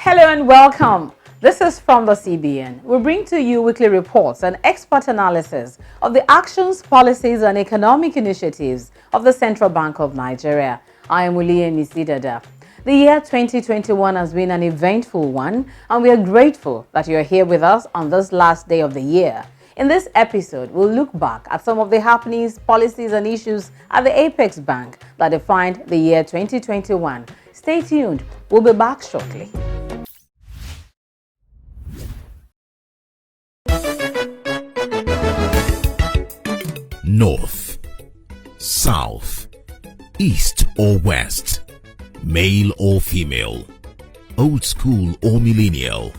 Hello and welcome. This is from the CBN. We bring to you weekly reports and expert analysis of the actions, policies and economic initiatives of the Central Bank of Nigeria. I am Uliye Misidada. The year 2021 has been an eventful one, and we are grateful that you are here with us on this last day of the year. In this episode, we'll look back at some of the happenings, policies and issues at the Apex Bank that defined the year 2021. Stay tuned. We'll be back shortly. North, South, East or West, male or female, old school or millennial,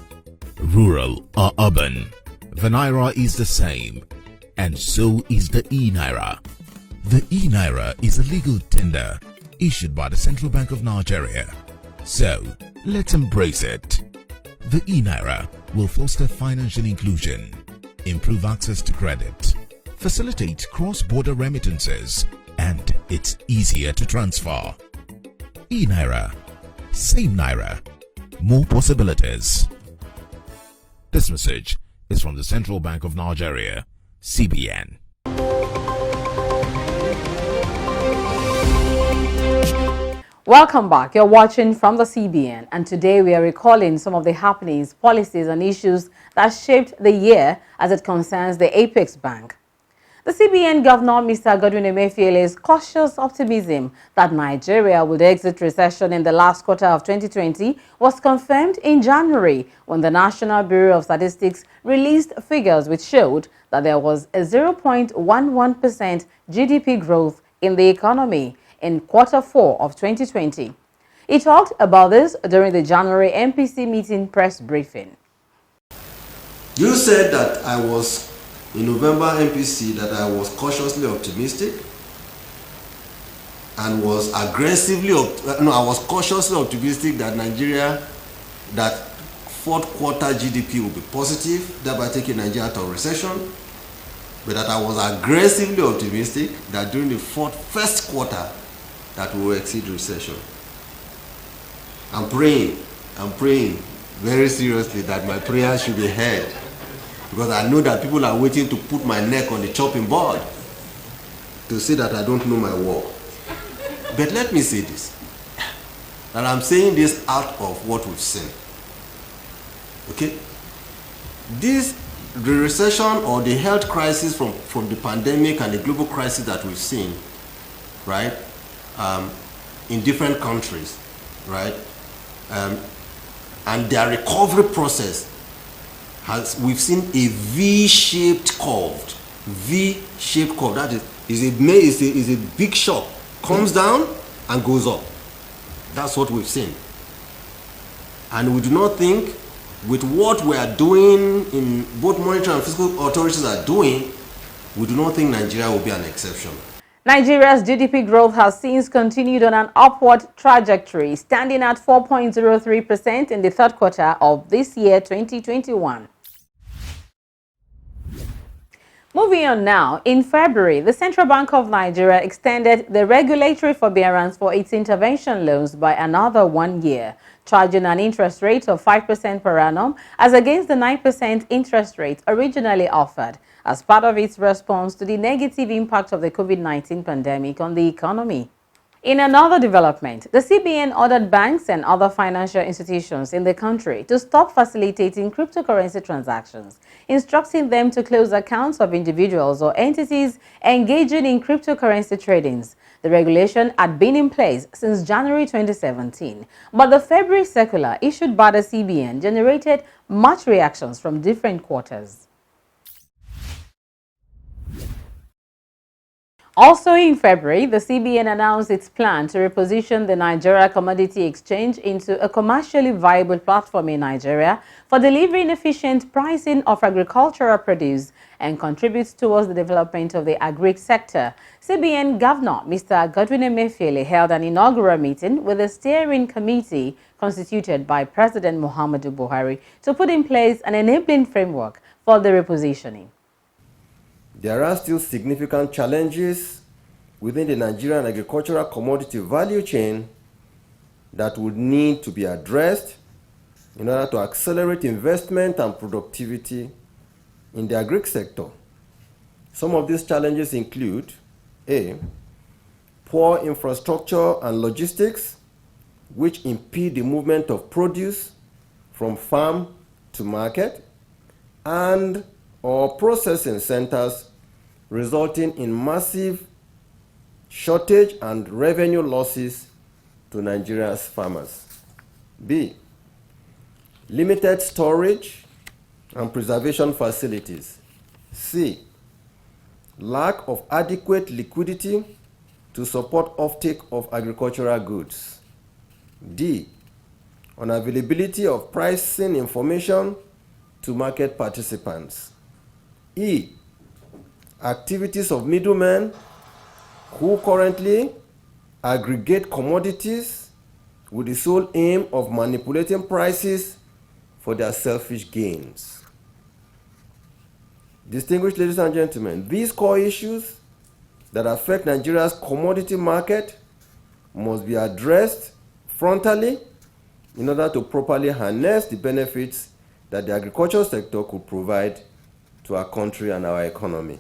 rural or urban, the Naira is the same, and so is the e-Naira. The e-Naira is a legal tender issued by the Central Bank of Nigeria. So, let's embrace it. The e-Naira will foster financial inclusion, improve access to credit, facilitate cross-border remittances, and it's easier to transfer. E-Naira, same Naira, more possibilities. This message is from the Central Bank of Nigeria, CBN. Welcome back. You're watching from the CBN, and today we are recalling some of the happenings, policies and issues that shaped the year as it concerns the Apex Bank. The CBN Governor, Mr. Godwin Emefiele's cautious optimism that Nigeria would exit recession in the last quarter of 2020 was confirmed in January when the National Bureau of Statistics released figures which showed that there was a 0.11% GDP growth in the economy in quarter 4 of 2020. He talked about this during the January MPC meeting press briefing. You said that I was in November MPC that I was cautiously optimistic and was cautiously optimistic that that fourth quarter GDP will be positive, thereby taking Nigeria out of recession, but that I was aggressively optimistic that during the first quarter that we will exceed recession. I'm praying very seriously that my prayers should be heard, because I know that people are waiting to put my neck on the chopping board to say that I don't know my work. But let me say this, that I'm saying this out of what we've seen. Okay? The recession or the health crisis from the pandemic and the global crisis that we've seen, right, in different countries, right, and their recovery process, we've seen a V-shaped curve. That is a big shock, comes down and goes up. That's what we've seen. And we do not think, with what we are doing, in both monetary and fiscal authorities are doing, we do not think Nigeria will be an exception. Nigeria's GDP growth has since continued on an upward trajectory, standing at 4.03% in the third quarter of this year, 2021. Moving on now, in February, the Central Bank of Nigeria extended the regulatory forbearance for its intervention loans by another 1 year, charging an interest rate of 5% per annum as against the 9% interest rate originally offered as part of its response to the negative impact of the COVID-19 pandemic on the economy. In another development, the CBN ordered banks and other financial institutions in the country to stop facilitating cryptocurrency transactions, instructing them to close accounts of individuals or entities engaging in cryptocurrency tradings. The regulation had been in place since January 2017, but the February circular issued by the CBN generated much reactions from different quarters. Also in February, the CBN announced its plan to reposition the Nigeria Commodity Exchange into a commercially viable platform in Nigeria for delivering efficient pricing of agricultural produce and contributes towards the development of the agri sector. CBN Governor Mr. Godwin Emefiele held an inaugural meeting with the steering committee constituted by President Muhammadu Buhari to put in place an enabling framework for the repositioning. There are still significant challenges within the Nigerian agricultural commodity value chain that would need to be addressed in order to accelerate investment and productivity in the agri sector. Some of these challenges include A, poor infrastructure and logistics, which impede the movement of produce from farm to market, and or processing centers, resulting in massive shortage and revenue losses to Nigeria's farmers. B, limited storage and preservation facilities. C, lack of adequate liquidity to support offtake of agricultural goods. D, unavailability of pricing information to market participants. E, activities of middlemen who currently aggregate commodities with the sole aim of manipulating prices for their selfish gains. Distinguished ladies and gentlemen, these core issues that affect Nigeria's commodity market must be addressed frontally in order to properly harness the benefits that the agricultural sector could provide to our country and our economy.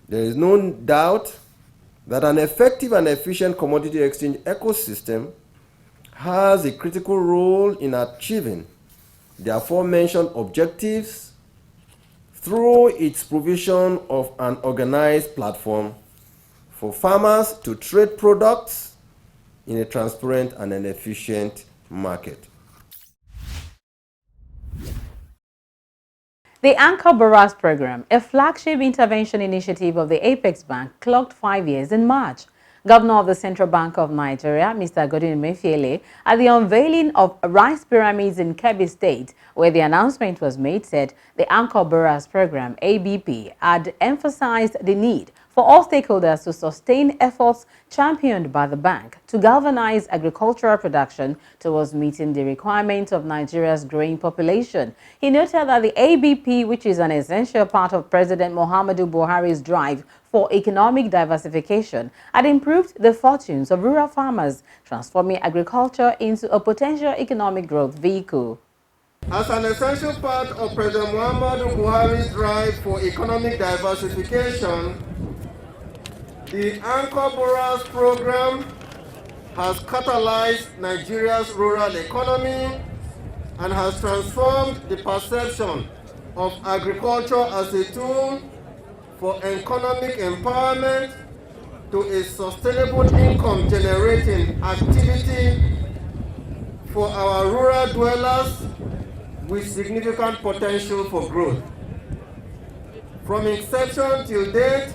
There is no doubt that an effective and efficient commodity exchange ecosystem has a critical role in achieving the aforementioned objectives through its provision of an organized platform for farmers to trade products in a transparent and an efficient market. The Anchor Borrowers Program, a flagship intervention initiative of the Apex Bank, clocked 5 years in March. Governor of the Central Bank of Nigeria, Mr. Godwin Emefiele, at the unveiling of rice pyramids in Kebbi State, where the announcement was made, said the Anchor Borrowers Program, ABP, had emphasized the need for all stakeholders to sustain efforts championed by the bank to galvanize agricultural production towards meeting the requirements of Nigeria's growing population. He noted that the ABP, which is an essential part of President Muhammadu Buhari's drive for economic diversification, had improved the fortunes of rural farmers, transforming agriculture into a potential economic growth vehicle. As an essential part of President Muhammadu Buhari's drive for economic diversification, the Anchor Borrowers Program has catalyzed Nigeria's rural economy and has transformed the perception of agriculture as a tool for economic empowerment to a sustainable income-generating activity for our rural dwellers with significant potential for growth. From inception till date,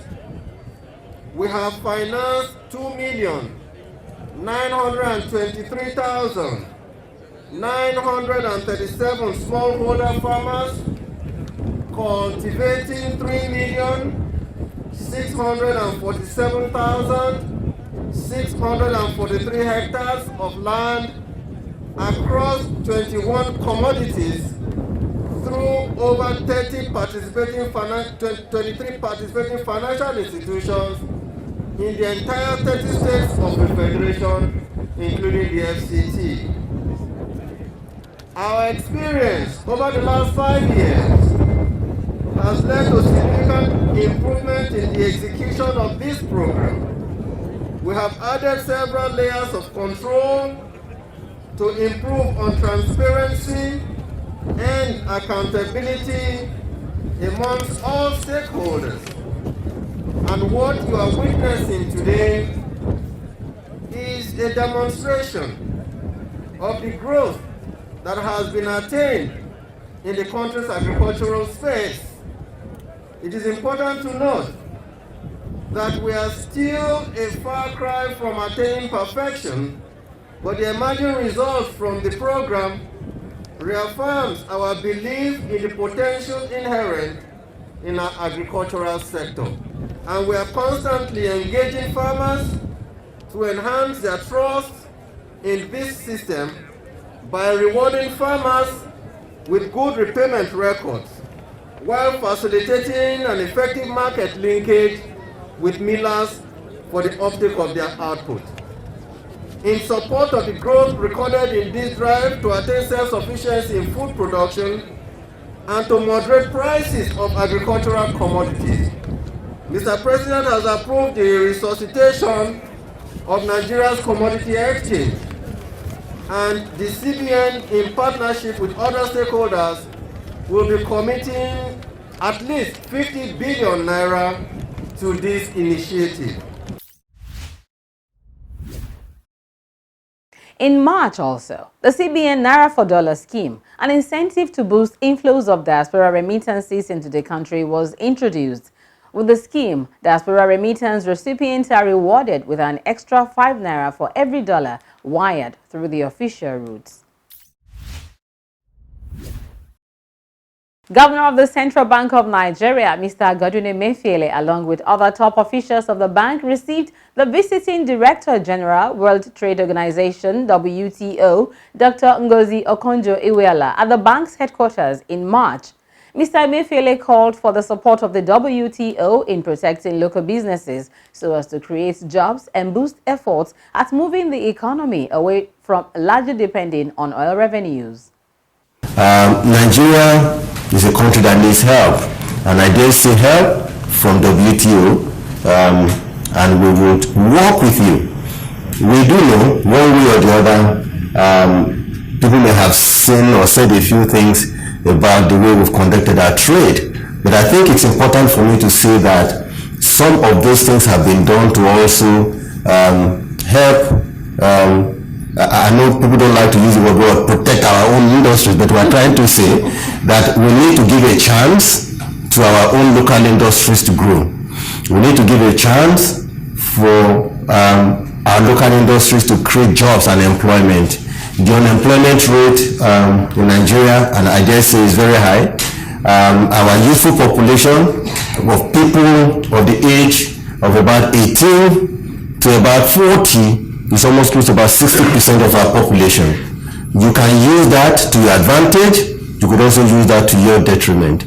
we have financed 2,923,937 smallholder farmers, cultivating 3,647,643 hectares of land across 21 commodities through over 23 participating financial institutions in the entire 30 states of the Federation, including the FCT. Our experience over the last 5 years has led to significant improvement in the execution of this program. We have added several layers of control to improve on transparency and accountability amongst all stakeholders. And what you are witnessing today is a demonstration of the growth that has been attained in the country's agricultural space. It is important to note that we are still a far cry from attaining perfection, but the emerging results from the program reaffirms our belief in the potential inherent in our agricultural sector. And we are constantly engaging farmers to enhance their trust in this system by rewarding farmers with good repayment records, while facilitating an effective market linkage with millers for the uptake of their output. in support of the growth recorded in this drive to attain self-sufficiency in food production and to moderate prices of agricultural commodities. Mr. President has approved the resuscitation of Nigeria's commodity exchange, and the CBN, in partnership with other stakeholders, will be committing at least 50 billion naira to this initiative. In March also, the CBN Naira for Dollar scheme, an incentive to boost inflows of diaspora remittances into the country, was introduced. With the scheme, diaspora remittance recipients are rewarded with an extra 5 naira for every dollar wired through the official routes. Governor of the Central Bank of Nigeria, Mr. Godwin Emefiele, along with other top officials of the bank, received the Visiting Director General, World Trade Organization, WTO, Dr. Ngozi Okonjo-Iweala, at the bank's headquarters in March. Mr. Emefiele called for the support of the WTO in protecting local businesses so as to create jobs and boost efforts at moving the economy away from largely depending on oil revenues. Nigeria is a country that needs help, and I dare say help from WTO, and we would work with you. We do know, one way or the other, people may have seen or said a few things about the way we've conducted our trade, but I think it's important for me to say that some of those things have been done to also help. I know people don't like to use the word protect our own industries, but we're trying to say that we need to give a chance to our own local industries to grow. We need to give a chance for our local industries to create jobs and employment. The unemployment rate in Nigeria, and I dare say, is very high. Our youthful population of people of the age of about 18 to about 40 is almost close to about 60% of our population. You can use that to your advantage. You could also use that to your detriment.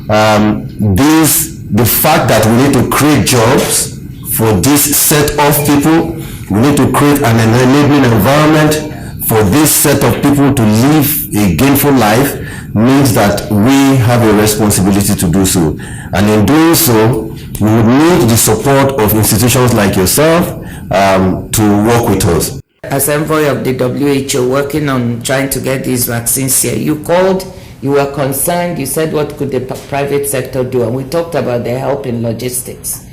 The fact that we need to create jobs for this set of people, we need to create an enabling environment for this set of people to live a gainful life, means that we have a responsibility to do so. And in doing so, we would need the support of institutions like yourself to work with us. As envoy of the WHO working on trying to get these vaccines here, you called, you were concerned, you said what could the private sector do, and we talked about their help in logistics.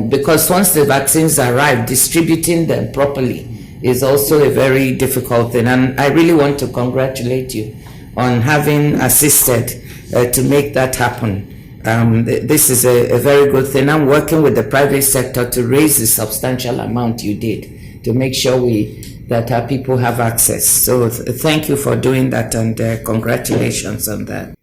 Because once the vaccines arrive, distributing them properly is also a very difficult thing, and I really want to congratulate you on having assisted to make that happen. This is a very good thing. I'm working with the private sector to raise the substantial amount you did to make sure that our people have access. So thank you for doing that, and congratulations on that.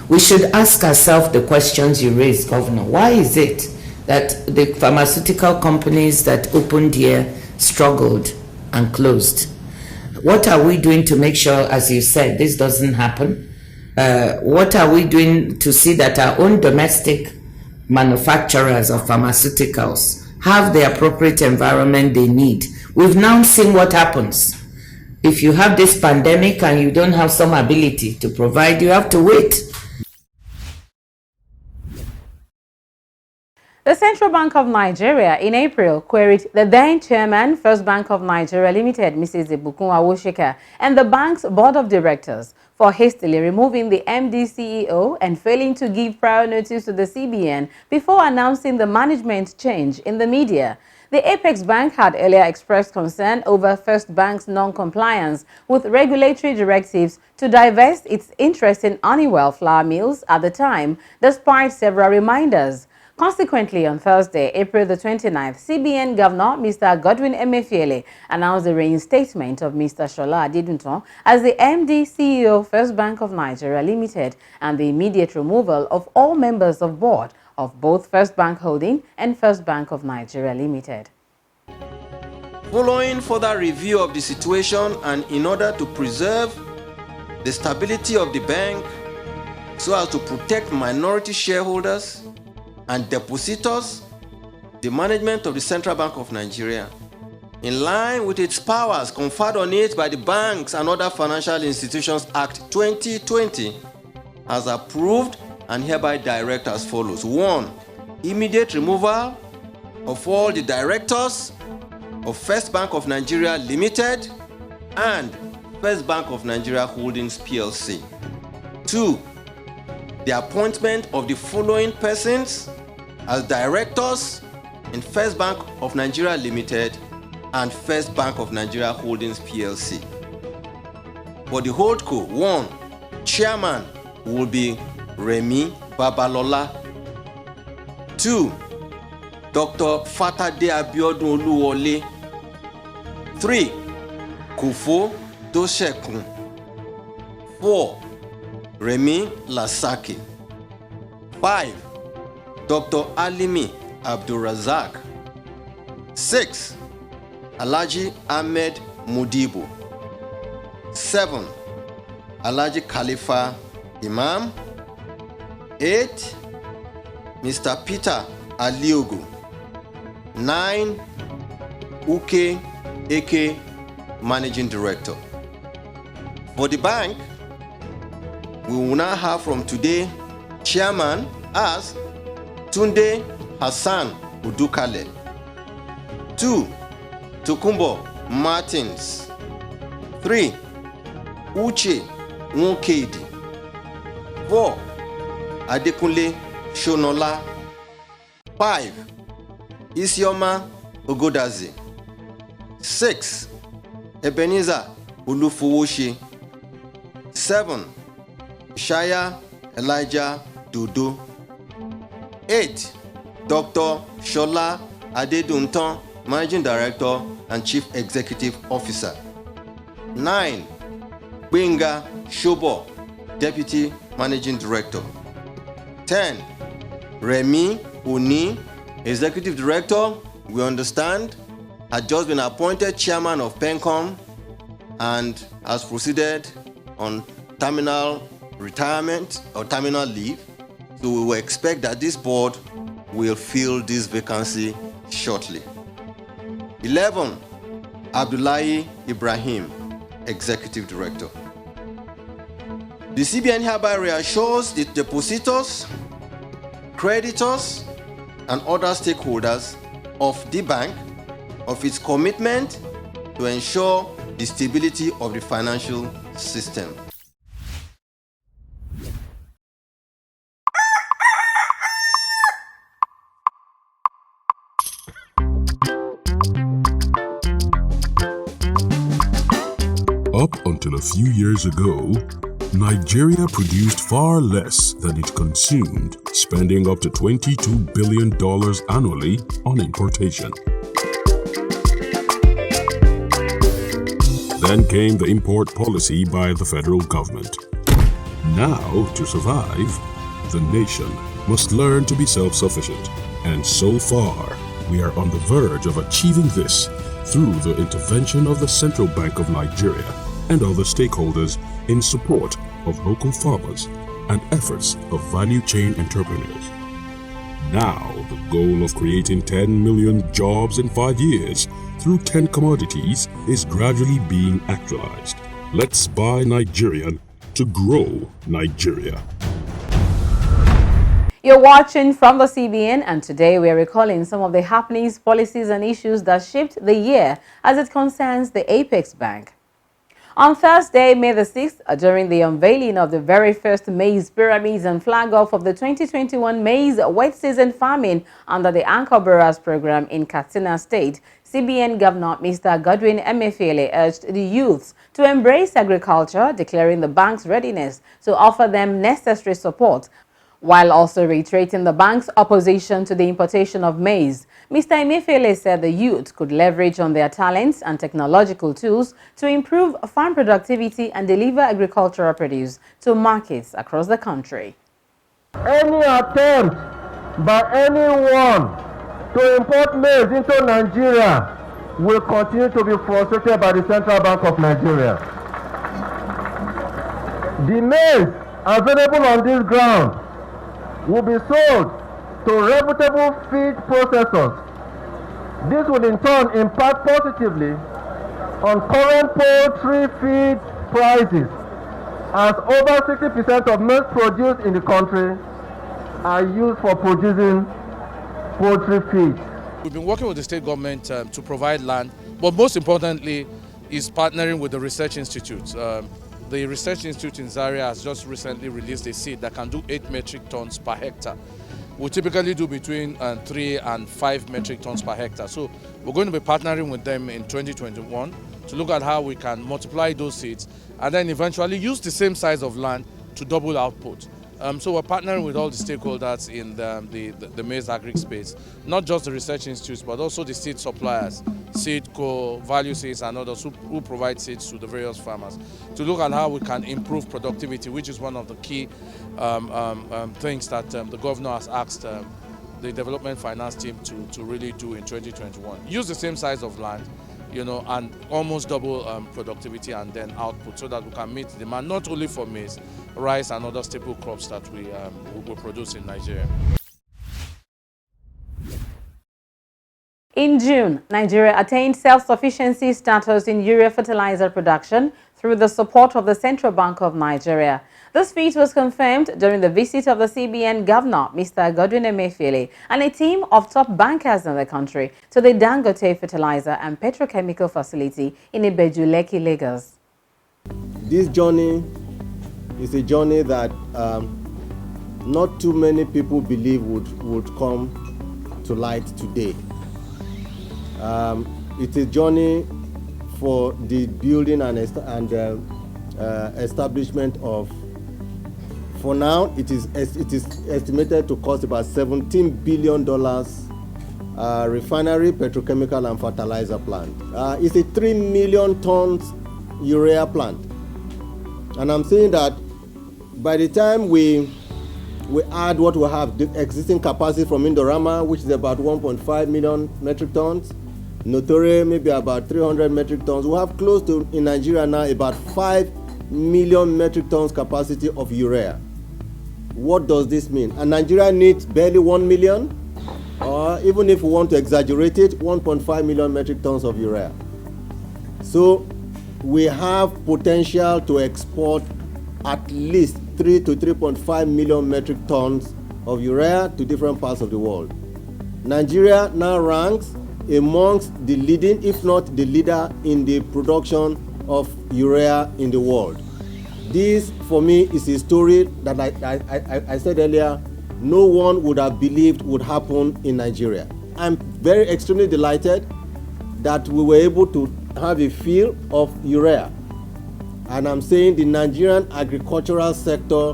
We should ask ourselves the questions you raised, Governor. Why is it that the pharmaceutical companies that opened here struggled and closed? What are we doing to make sure, as you said, this doesn't happen? What are we doing to see that our own domestic manufacturers of pharmaceuticals have the appropriate environment they need? We've now seen what happens. If you have this pandemic and you don't have some ability to provide, you have to wait. The Central Bank of Nigeria in April queried the then chairman, First Bank of Nigeria Limited, Mrs. Ibukun Awoshika, and the bank's board of directors for hastily removing the MD CEO and failing to give prior notice to the CBN before announcing the management change in the media. The Apex Bank had earlier expressed concern over First Bank's non-compliance with regulatory directives to divest its interest in Honeywell flour mills at the time, despite several reminders. Consequently, on Thursday, April the 29th, CBN Governor Mr. Godwin Emefiele announced the reinstatement of Mr. Shola Adedunton as the MD CEO First Bank of Nigeria Limited and the immediate removal of all members of board of both First Bank Holding and First Bank of Nigeria Limited. Following further review of the situation and in order to preserve the stability of the bank so as to protect minority shareholders and depositors, the management of the Central Bank of Nigeria in line with its powers conferred on it by the Banks and Other Financial Institutions Act 2020, has approved and hereby directs as follows. 1. Immediate removal of all the directors of First Bank of Nigeria Limited and First Bank of Nigeria Holdings PLC. 2. The appointment of the following persons as directors in First Bank of Nigeria Limited and First Bank of Nigeria Holdings PLC. For the Holdco, 1. Chairman will be Remi Babalola. 2. Dr. Fatade Abiodun Oluwole. 3. Kofo Dosekun. 4. Remi Lasaki. 5. Dr. Alimi Abdulrazak. 6. Alhaji Ahmed Mudibu. 7. Alhaji Khalifa Imam. 8. Mr. Peter Aliogu. 9. Uke Eke, Managing Director. For the bank, we will now have from today Chairman as Tunde Hassan Udukale. 2. Tokumbo Martins. 3. Uche Nwokedi. 4. Adekunle Shonola. 5. Isioma Ogodazi. 6. Ebenezer Olufowoshi. 7. Shaya Elijah Dodo. 8. Dr. Shola Adeduntan, Managing Director and Chief Executive Officer. 9. Benga Shobo, Deputy Managing Director. 10. Remi Oni, Executive Director, we understand, had just been appointed Chairman of PENCOM and has proceeded on terminal retirement or terminal leave. So we will expect that this board will fill this vacancy shortly. 11. Abdullahi Ibrahim, Executive Director. The CBN hereby reassures the depositors, creditors, and other stakeholders of the bank of its commitment to ensure the stability of the financial system. Up until a few years ago, Nigeria produced far less than it consumed, spending up to $22 billion annually on importation. Then came the import policy by the federal government. Now, to survive, the nation must learn to be self-sufficient. And so far, we are on the verge of achieving this through the intervention of the Central Bank of Nigeria and other stakeholders in support of local farmers and efforts of value chain entrepreneurs. Now, the goal of creating 10 million jobs in 5 years through 10 commodities is gradually being actualized. Let's buy Nigerian to grow Nigeria. You're watching from the CBN, and today we are recalling some of the happenings, policies and issues that shaped the year as it concerns the Apex Bank. On Thursday, May the 6th, during the unveiling of the very first maize pyramids and flag-off of the 2021 maize wet season farming under the Anchor Bearers program in Katsina State, CBN Governor Mr. Godwin Emefiele urged the youths to embrace agriculture, declaring the bank's readiness to offer them necessary support, while also reiterating the bank's opposition to the importation of maize. Mr. Emefiele said the youth could leverage on their talents and technological tools to improve farm productivity and deliver agricultural produce to markets across the country. Any attempt by anyone to import maize into Nigeria will continue to be frustrated by the Central Bank of Nigeria. The maize available on this ground will be sold to reputable feed processors This will in turn impact positively on current poultry feed prices, as over 60% of milk produced in the country are used for producing poultry feed. We've been working with the state government to provide land, but most importantly is partnering with the research institutes. The research institute in Zaria has just recently released a seed that can do 8 metric tons per hectare. We typically do between 3 and 5 metric tons per hectare. So we're going to be partnering with them in 2021 to look at how we can multiply those seeds and then eventually use the same size of land to double output. So we're partnering with all the stakeholders in the maize agri space, not just the research institutes, but also the seed suppliers, Seedco, Value Seeds, and others who provide seeds to the various farmers, to look at how we can improve productivity, which is one of the key things that the governor has asked the development finance team to really do in 2021. Use the same size of land, and almost double productivity and then output, so that we can meet demand not only for maize, rice and other staple crops that we produce in Nigeria. In June, Nigeria attained self-sufficiency status in urea fertilizer production through the support of the Central Bank of Nigeria. This feat was confirmed during the visit of the CBN Governor, Mr. Godwin Emefiele, and a team of top bankers in the country to the Dangote Fertilizer and Petrochemical Facility in Ibeju-Lekki, Lagos. This journey is a journey that not too many people believe would come to light today. It's a journey for the building and establishment of, for now, it is estimated to cost about $17 billion refinery, petrochemical and fertilizer plant. It's a 3 million tons urea plant. And I'm saying that by the time we add what we have, the existing capacity from Indorama, which is about 1.5 million metric tons, Notore maybe about 300 metric tons, we have close to, in Nigeria now, about 5 million metric tons capacity of urea. What does this mean? And Nigeria needs barely 1 million, or even if we want to exaggerate it, 1.5 million metric tons of urea. So we have potential to export at least 3 to 3.5 million metric tons of urea to different parts of the world. Nigeria now ranks amongst the leading, if not the leader, in the production of urea in the world. This, for me, is a story that I said earlier, no one would have believed would happen in Nigeria. I'm very extremely delighted that we were able to have a field of urea. And I'm saying the Nigerian agricultural sector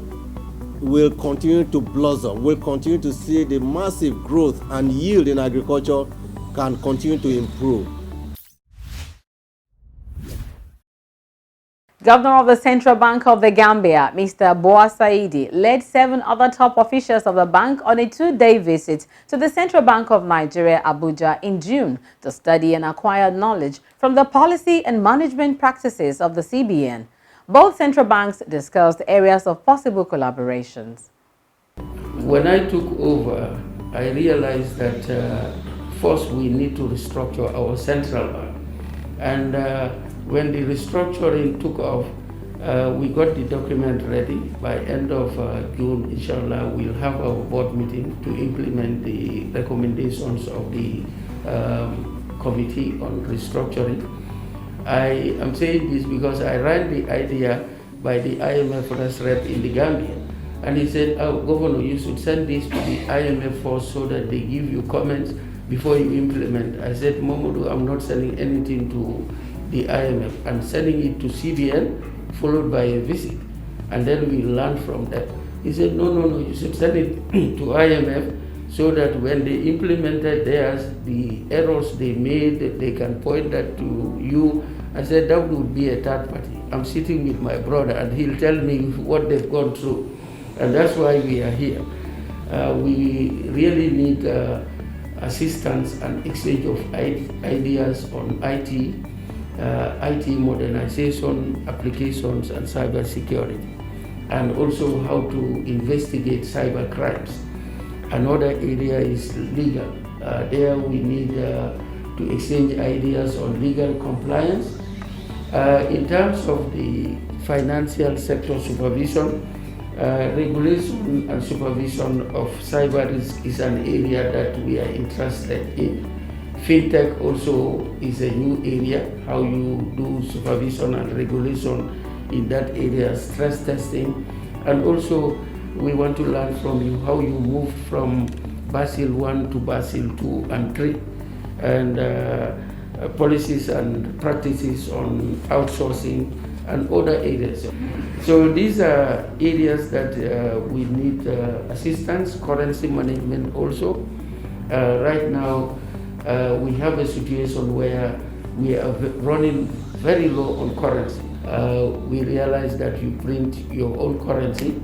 will continue to blossom, will continue to see the massive growth and yield in agriculture can continue to improve. Governor of the Central Bank of the Gambia, Mr. Boa Saidi, led 7 other top officials of the bank on a 2-day visit to the Central Bank of Nigeria, Abuja, in June to study and acquire knowledge from the policy and management practices of the CBN. Both central banks discussed areas of possible collaborations. When I took over, I realized that first we need to restructure our central bank. And when the restructuring took off, we got the document ready. By end of June, inshallah, we'll have our board meeting to implement the recommendations of the committee on restructuring. I am saying this because I ran the idea by the IMF first rep in the Gambia. And he said, oh, Governor, you should send this to the IMF first so that they give you comments before you implement. I said, Momodu, I'm not sending anything to the IMF. I'm sending it to CBN, followed by a visit. And then we learn from that. He said, no, you should send it to IMF so that when they implemented theirs, the errors they made, they can point that to you. I said, that would be a third party. I'm sitting with my brother and he'll tell me what they've gone through. And that's why we are here. We really need assistance and exchange of ideas on IT modernization, applications, and cyber security, and also how to investigate cyber crimes. Another area is legal. There we need to exchange ideas on legal compliance. In terms of the financial sector supervision, regulation and supervision of cyber risk is an area that we are interested in. Fintech also is a new area, how you do supervision and regulation in that area, stress testing, and also we want to learn from you how you move from Basel I to Basel II and III, and policies and practices on outsourcing and other areas. So these are areas that we need assistance, currency management also. Right now, we have a situation where we are running very low on currency. We realize that you print your own currency,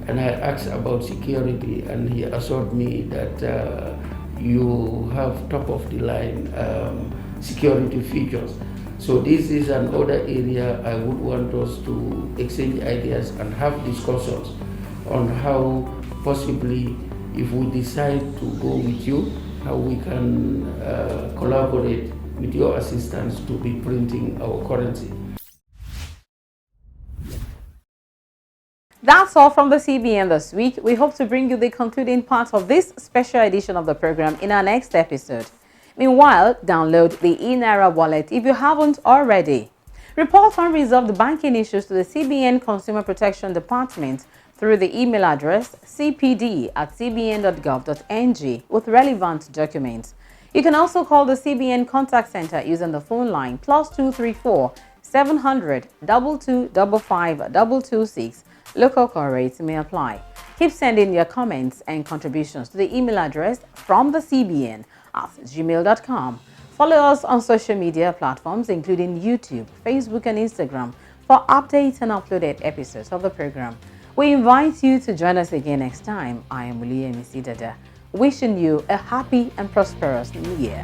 and I asked about security, and he assured me that you have top of the line security features. So this is another area I would want us to exchange ideas and have discussions on how possibly, if we decide to go with you, how we can collaborate with your assistance to be printing our currency. That's all from the CBN this week. We hope to bring you the concluding part of this special edition of the program in our next episode. Meanwhile, download the eNaira wallet if you haven't already. Report unresolved banking issues to the CBN Consumer Protection Department through the email address cpd@cbn.gov.ng with relevant documents. You can also call the CBN Contact Center using the phone line +234 700 2255 226. Local call rates may apply. Keep sending your comments and contributions to the email address fromthecbn@gmail.com. Follow us on social media platforms including YouTube, Facebook, and Instagram for updates and uploaded episodes of the program. We invite you to join us again next time. I am Uliye Misidada, wishing you a happy and prosperous new year.